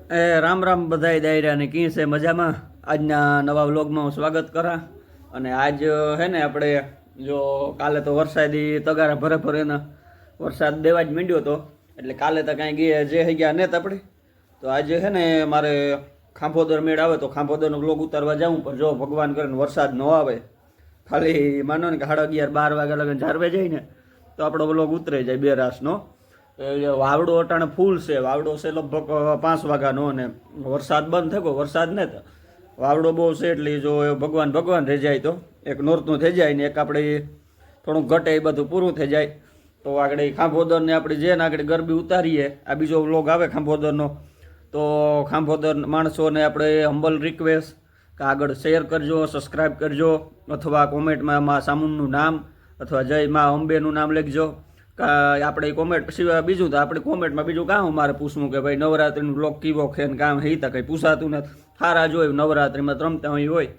રામ રામ બધાય દાયરાને કી છે મજામાં. આજના નવા વ્લોગમાં હું સ્વાગત કરા. અને આજ હે ને આપણે જો કાલે તો વરસાદી તગારા ભરે ભરેના વરસાદ દેવા જ માંડ્યો હતો, એટલે કાલે તો કાંઈ ગયા જે થઈ ગયા નેત આપણે. તો આજે છે ને મારે ખાંભોદર મેળ આવે તો ખાંભોદરનો વ્લોગ ઉતારવા જાઉં, પણ જો ભગવાન કરીને વરસાદ ન આવે, ખાલી માનો ને કે 11:30-12 વાગ્યા લગન ઝારવે જાય ને તો આપણો વ્લોગ ઉતરે જાય બે રાસનો. વાવડો અટાણે ફૂલ છે, વાવડો છે લગભગ 5 વાગ્યાનો, અને વરસાદ બંધ થઈ ગયો, વરસાદ ને તો વાવડો બહુ છે, એટલે જો ભગવાન રહી જાય તો એક નોરતું થઈ જાય ને એક આપણે થોડુંક ઘટે એ બધું પૂરું થઈ જાય તો આગળ ખાંભોદરને આપણે જે ને આગળ ગરબી ઉતારીએ. આ બીજો વ્લોગ આવે ખાંભોદરનો, તો ખાંભોદર માણસોને આપણે હમ્બલ રિક્વેસ્ટ કે આગળ શેર કરજો, સબસ્ક્રાઈબ કરજો, અથવા કોમેન્ટમાં મા સામુનનું નામ અથવા જય મા અંબેનું નામ લખજો. આપણે કોમેન્ટ સિવાય બીજું તો આપણે કોમેન્ટમાં બીજું કામ મારે પૂછવું કે ભાઈ નવરાત્રિનું બ્લોગ કીવો છે ને કામ હે તો કંઈ પૂછાતું નથી. સારા જોયું નવરાત્રિમાં રમતા હોય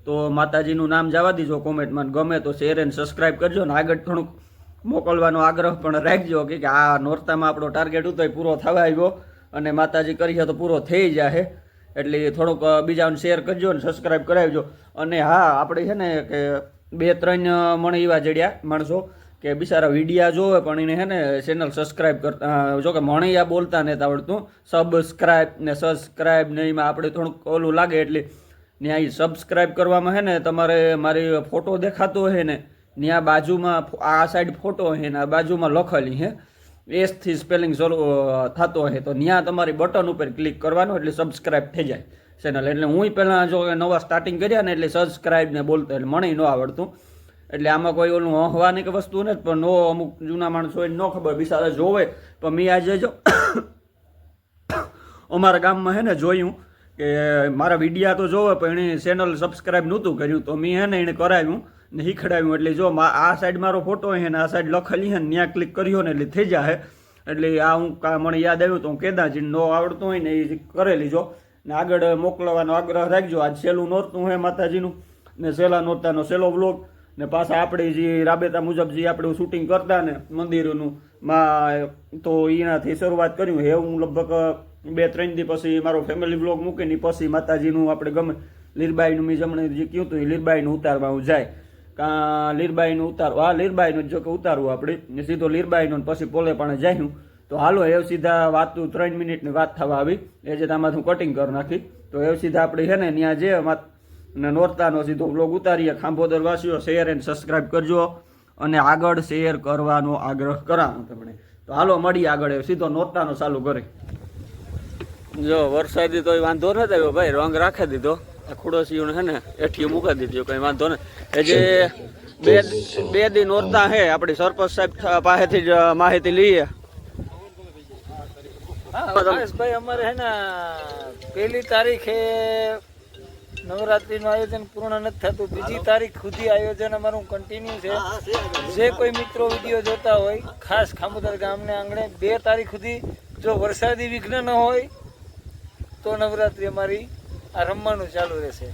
તો માતાજીનું નામ જવા દીજો કોમેન્ટમાં, ગમે તો શેર અને સબસ્ક્રાઈબ કરજો ને આગળ થોડુંક મોકલવાનો આગ્રહ પણ રાખજો કે આ નોરતામાં આપણો ટાર્ગેટ હતો પૂરો થવા આવ્યો અને માતાજી કરીએ તો પૂરો થઈ જાય, એટલે થોડુંક બીજાને શેર કરજો ને સબસ્ક્રાઈબ કરાવજો. અને હા, આપણે છે ને કે 2-3 મણ એવા જડ્યા માણસો કે બિચારા વિડીયા જોવે પણ એને હે ને ચેનલ સબસ્ક્રાઈબ કરતા, જો કે મણિયા બોલતા નથી આવડતું, સબસ્ક્રાઈબ ને એમાં આપણે થોડુંક ઓલું લાગે, એટલે ત્યાં એ સબસ્ક્રાઈબ કરવામાં હે ને તમારે મારી ફોટો દેખાતો હે ને ત્યાં બાજુમાં આ સાઈડ ફોટો હે ને આ બાજુમાં લખેલી હે એસથી સ્પેલિંગ શરૂ થતો હે, તો ત્યાં તમારી બટન ઉપર ક્લિક કરવાનું એટલે સબસ્ક્રાઈબ થઈ જાય ચેનલ. એટલે હું પહેલાં જો નવા સ્ટાર્ટિંગ કર્યા ને એટલે સબસ્ક્રાઈબ ને બોલતો એટલે મને ન આવડતું, એટલે આમાં કોઈ ઓલું હવાની કે વસ્તુ નથી, પણ નો અમુક જૂના માણસો હોય ન ખબર બિચારા જોવે. પણ મેં આજે જો અમારા ગામમાં હે ને જોયું કે મારા વિડીયા તો જોવે પણ એણે ચેનલ સબસ્ક્રાઈબ નહોતું કર્યું, તો મેં હે ને એને કરાવ્યું ને શીખડાવ્યું. એટલે જો આ સાઈડ મારો ફોટો હે ને આ સાઈડ લખેલી હે ને ત્યાં ક્લિક કર્યો ને એટલે થઈ જાય. એટલે આ હું મને યાદ આવ્યું તો હું કેદા જે ન આવડતું હોય ને એ કરેલી જો ને આગળ મોકલવાનો આગ્રહ રાખજો. આજ સહેલું નોરતું હે માતાજીનું ને સહેલા નોરતાનો સહેલો વ્લોગ ને પાછા આપણે જે રાબેતા મુજબ જે આપણે શૂટિંગ કરતા ને મંદિરોનું માં તો એનાથી શરૂઆત કર્યું હે. હું લગભગ 2-3 દી પછી મારો ફેમિલી વ્લોગ મૂકીને પછી માતાજીનું આપણે ગમે લીરબાઈનું મેં જમણે જે કહ્યું હતું એ લીરબાઈનું ઉતારવા હું જાય કાં લીરબાઈનું ઉતારવા, હા લીરબાઈનું જો કે ઉતારવું આપણે સીધો લીરબાઈનું પછી પોલે પણ જાયું. તો હાલો એ સીધા વાત 3 મિનિટની વાત થવા આવી એ જે આમાં હું કટિંગ કરી નાખી. તો એ સીધા આપણે છે ને ત્યાં જે ને નોરતાનો સીધો વ્લોગ ઉતારીએ. ખાંભોદર વાસીઓ શેર એન્ડ સબસ્ક્રાઈબ કરજો અને આગળ શેર કરવાનો આગ્રહ કરાવું તમને. તો હાલો મળીએ આગળ સીધો નોરતાનો ચાલુ કરી. જો વરસાદી તો વાંધો નથી આવ્યો ભાઈ, રંગ રાખી દીધો, ખુડોસીઓને છે ને એઠી મૂકી દીધો, કંઈ વાંધો નહીં. એ જે બે દી નોરતા હે આપણી સરપંચ સાહેબ પાસેથી જ માહિતી લઈએ. ભાઈ અમારે હે ને 1 તારીખે નવરાત્રીનું આયોજન પૂર્ણ નથી થતું, 2 તારીખ સુધી આયોજન અમારું કન્ટિન્યુ છે. જે કોઈ મિત્રો વિડીયો જોતા હોય ખાસ ખાંભોદર ગામને આંગણે 2 તારીખ સુધી જો વરસાદી વિઘ્ન ન હોય તો નવરાત્રી અમારી આ રમવાનું ચાલુ રહેશે.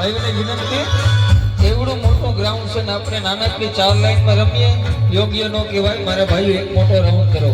ભાઈઓને વિનંતી, એવડું મોટું ગ્રાઉન્ડ છે ને આપણે નાનકડી 4 લાઈનમાં રમીએ યોગ્ય ન કહેવાય. મારા ભાઈઓ એક મોટો રાઉન્ડ કરો.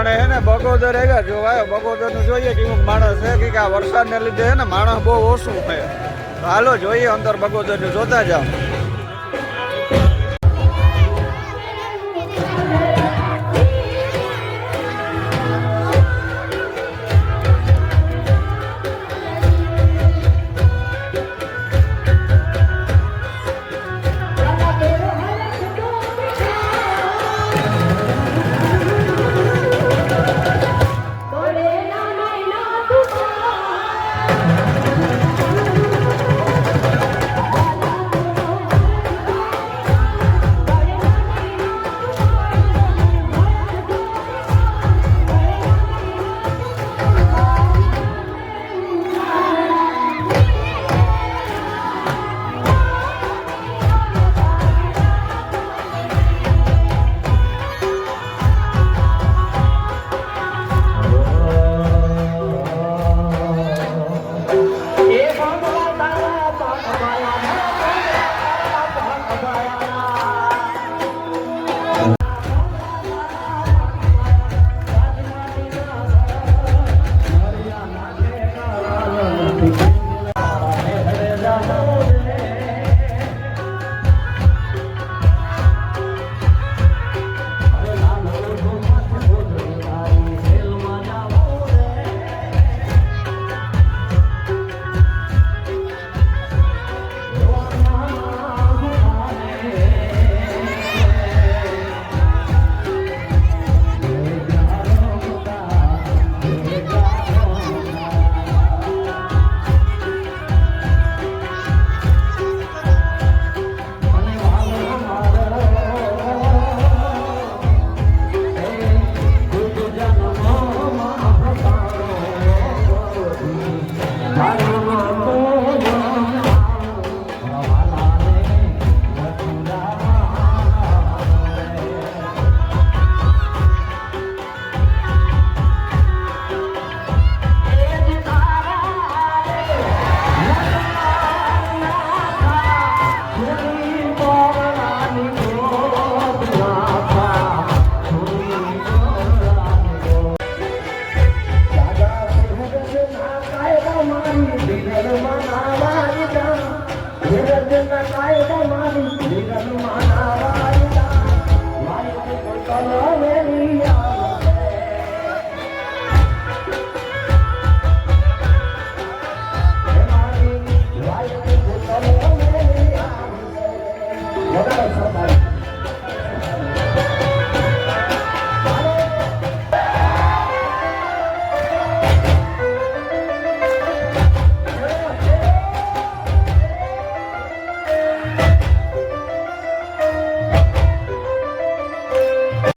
આપણે હે ને બગોદર આવ્યા જોવાયો બગોદર નું જોઈએ કેવું માણસ છે કે આ વરસાદને લીધે હે ને માણસ બહુ ઓછું છે. હાલો જોઈએ અંદર બગોદર નું જોતા જાઓ.